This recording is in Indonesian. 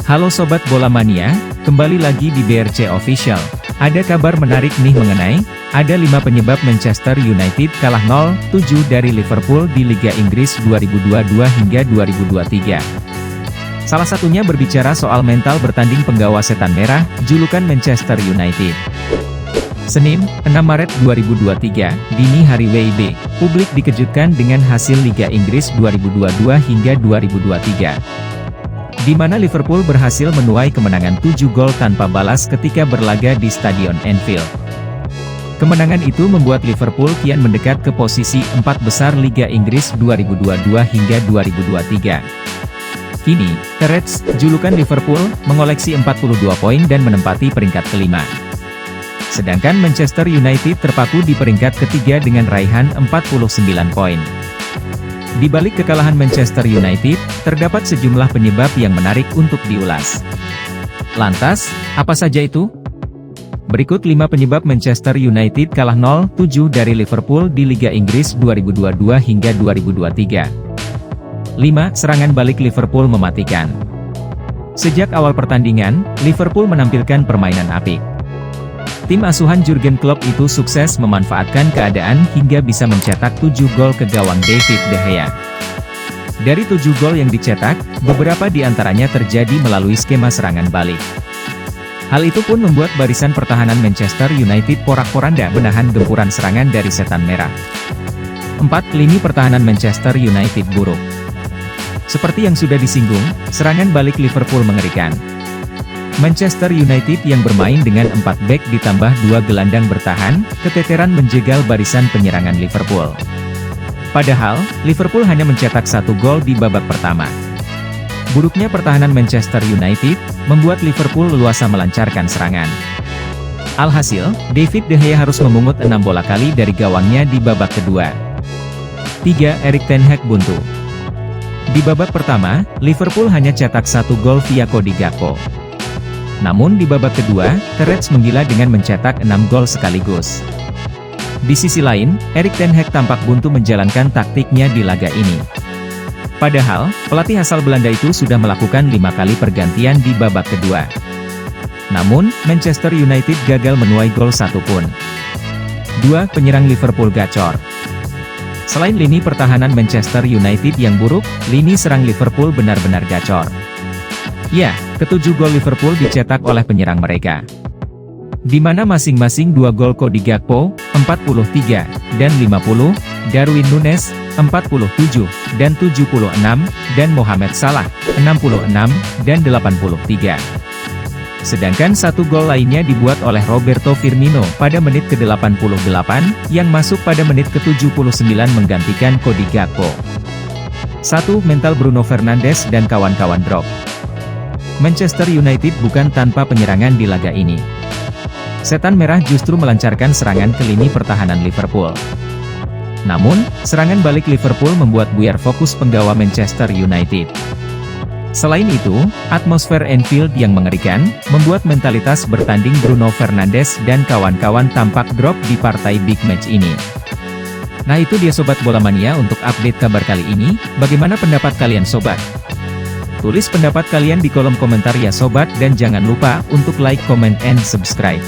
Halo Sobat Bola Mania, kembali lagi di BRC Official. Ada kabar menarik nih mengenai, ada 5 penyebab Manchester United kalah 0-7 dari Liverpool di Liga Inggris 2022 hingga 2023. Salah satunya berbicara soal mental bertanding penggawa setan merah, julukan Manchester United. Senin, 6 Maret 2023, dini hari WIB, publik dikejutkan dengan hasil Liga Inggris 2022 hingga 2023. Di mana Liverpool berhasil menuai kemenangan 7 gol tanpa balas ketika berlaga di Stadion Anfield. Kemenangan itu membuat Liverpool kian mendekat ke posisi 4 besar Liga Inggris 2022 hingga 2023. Kini, The Reds, julukan Liverpool, mengoleksi 42 poin dan menempati peringkat kelima. Sedangkan Manchester United terpaku di peringkat ketiga dengan raihan 49 poin. Di balik kekalahan Manchester United, terdapat sejumlah penyebab yang menarik untuk diulas. Lantas, apa saja itu? Berikut 5 penyebab Manchester United kalah 0-7 dari Liverpool di Liga Inggris 2022 hingga 2023. 5. Serangan balik Liverpool mematikan. Sejak awal pertandingan, Liverpool menampilkan permainan apik. Tim asuhan Jurgen Klopp itu sukses memanfaatkan keadaan hingga bisa mencetak 7 gol ke gawang David De Gea. Dari 7 gol yang dicetak, beberapa di antaranya terjadi melalui skema serangan balik. Hal itu pun membuat barisan pertahanan Manchester United porak-poranda menahan gempuran serangan dari setan merah. 4. Lini pertahanan Manchester United buruk. Seperti yang sudah disinggung, serangan balik Liverpool mengerikan. Manchester United yang bermain dengan 4 bek ditambah 2 gelandang bertahan, keteteran menjegal barisan penyerangan Liverpool. Padahal, Liverpool hanya mencetak 1 gol di babak pertama. Buruknya pertahanan Manchester United, membuat Liverpool leluasa melancarkan serangan. Alhasil, David De Gea harus memungut 6 bola kali dari gawangnya di babak kedua. 3. Erik ten Hag buntu. Di babak pertama, Liverpool hanya cetak 1 gol via Cody Gakpo. Namun di babak kedua, The Reds menggila dengan mencetak 6 gol sekaligus. Di sisi lain, Erik ten Hag tampak buntu menjalankan taktiknya di laga ini. Padahal, pelatih asal Belanda itu sudah melakukan 5 kali pergantian di babak kedua. Namun, Manchester United gagal menuai gol satu pun. 2. Penyerang Liverpool gacor. Selain lini pertahanan Manchester United yang buruk, lini serang Liverpool benar-benar gacor. Ya, ke-7 gol Liverpool dicetak oleh penyerang mereka. Di mana masing-masing 2 gol Cody Gakpo, 43, dan 50, Darwin Núñez, 47, dan 76, dan Mohamed Salah, 66, dan 83. Sedangkan 1 gol lainnya dibuat oleh Roberto Firmino pada menit ke-88, yang masuk pada menit ke-79 menggantikan Cody Gakpo. 1. Mental Bruno Fernandes dan kawan-kawan drop. Manchester United bukan tanpa penyerangan di laga ini. Setan merah justru melancarkan serangan ke lini pertahanan Liverpool. Namun, serangan balik Liverpool membuat buyar fokus penggawa Manchester United. Selain itu, atmosfer Anfield yang mengerikan, membuat mentalitas bertanding Bruno Fernandes dan kawan-kawan tampak drop di partai big match ini. Nah itu dia Sobat Bola Mania untuk update kabar kali ini, bagaimana pendapat kalian Sobat? Tulis pendapat kalian di kolom komentar ya Sobat dan jangan lupa untuk like, comment, and subscribe.